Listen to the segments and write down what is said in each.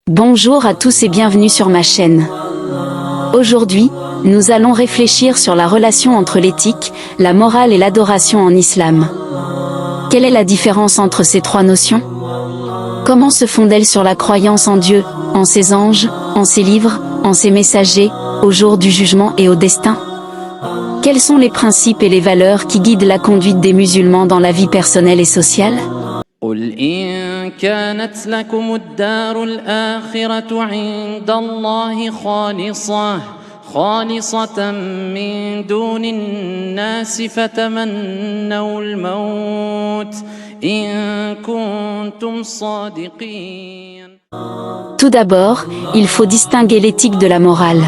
Bonjour à tous et bienvenue sur ma chaîne. Aujourd'hui, nous allons réfléchir sur la relation entre l'éthique, la morale et l'adoration en islam. Quelle est la différence entre ces trois notions? Comment se fondent-elles sur la croyance en Dieu, en ses anges, en ses livres, en ses messagers, au jour du jugement et au destin? Quels sont les principes et les valeurs qui guident la conduite des musulmans dans la vie personnelle et sociale? قل إن كانت لكم الدار الآخرة عند الله خالصة من دون الناس فتمنوا الموت إن كنتم صادقين. Tout d'abord, il faut distinguer l'éthique de la morale.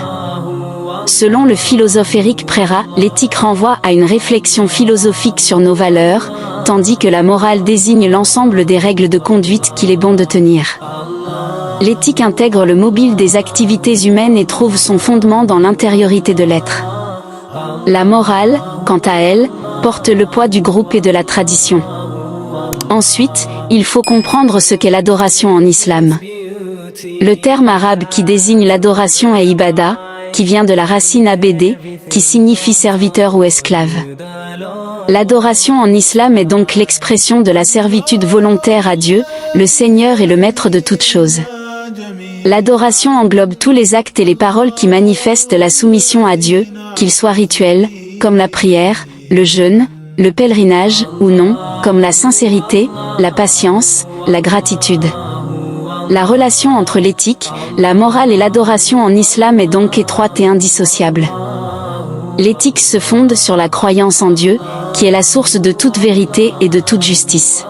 Selon le philosophe Éric Préra, l'éthique renvoie à une réflexion philosophique sur nos valeurs, tandis que la morale désigne l'ensemble des règles de conduite qu'il est bon de tenir. L'éthique intègre le mobile des activités humaines et trouve son fondement dans l'intériorité de l'être. La morale, quant à elle, porte le poids du groupe et de la tradition. Ensuite, il faut comprendre ce qu'est l'adoration en islam. Le terme arabe qui désigne l'adoration est ibada, qui vient de la racine abd, qui signifie serviteur ou esclave. L'adoration en islam est donc l'expression de la servitude volontaire à Dieu, le Seigneur et le Maître de toutes choses. L'adoration englobe tous les actes et les paroles qui manifestent la soumission à Dieu, qu'ils soient rituels, comme la prière, le jeûne, le pèlerinage, ou non, comme la sincérité, la patience, la gratitude. La relation entre l'éthique, la morale et l'adoration en islam est donc étroite et indissociable. L'éthique se fonde sur la croyance en Dieu, qui est la source de toute vérité et de toute justice.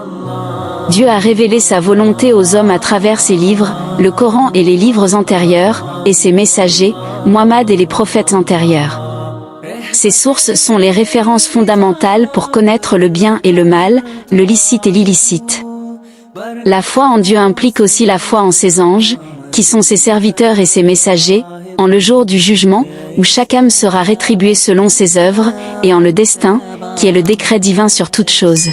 Dieu a révélé sa volonté aux hommes à travers ses livres, le Coran et les livres antérieurs, et ses messagers, Mohammed et les prophètes antérieurs. Ces sources sont les références fondamentales pour connaître le bien et le mal, le licite et l'illicite. La foi en Dieu implique aussi la foi en ses anges, qui sont ses serviteurs et ses messagers, en le jour du jugement, où chaque âme sera rétribuée selon ses œuvres, et en le destin, qui est le décret divin sur toute chose.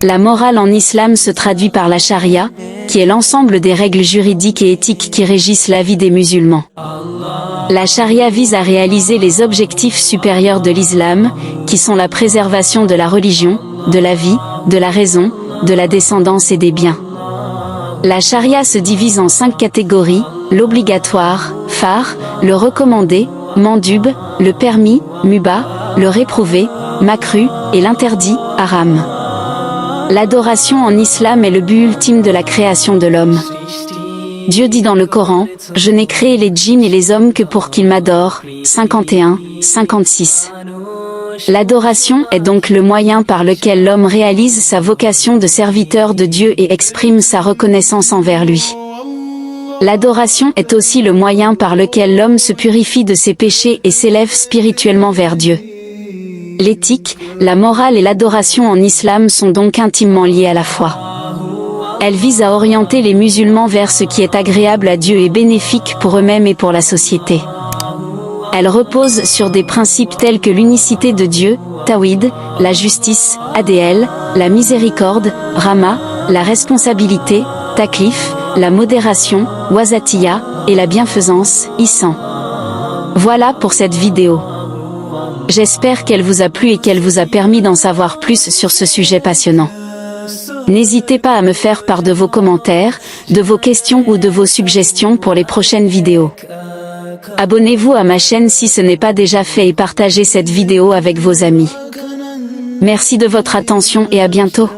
La morale en islam se traduit par la charia, qui est l'ensemble des règles juridiques et éthiques qui régissent la vie des musulmans. La charia vise à réaliser les objectifs supérieurs de l'islam, qui sont la préservation de la religion, de la vie, de la raison, de la descendance et des biens. La charia se divise en 5 catégories: l'obligatoire, phare, le recommandé, mandub, le permis, mubah, le réprouvé, makruh, et l'interdit, haram. L'adoration en islam est le but ultime de la création de l'homme. Dieu dit dans le Coran, « Je n'ai créé les djinns et les hommes que pour qu'ils m'adorent » 51, 56. L'adoration est donc le moyen par lequel l'homme réalise sa vocation de serviteur de Dieu et exprime sa reconnaissance envers lui. L'adoration est aussi le moyen par lequel l'homme se purifie de ses péchés et s'élève spirituellement vers Dieu. L'éthique, la morale et l'adoration en islam sont donc intimement liées à la foi. Elles visent à orienter les musulmans vers ce qui est agréable à Dieu et bénéfique pour eux-mêmes et pour la société. Elles reposent sur des principes tels que l'unicité de Dieu, Tawhid, la justice, Adl, la miséricorde, Rahma, la responsabilité, Taklif, la modération, Wasatiyya, et la bienfaisance, Ihsan. Voilà pour cette vidéo. J'espère qu'elle vous a plu et qu'elle vous a permis d'en savoir plus sur ce sujet passionnant. N'hésitez pas à me faire part de vos commentaires, de vos questions ou de vos suggestions pour les prochaines vidéos. Abonnez-vous à ma chaîne si ce n'est pas déjà fait et partagez cette vidéo avec vos amis. Merci de votre attention et à bientôt.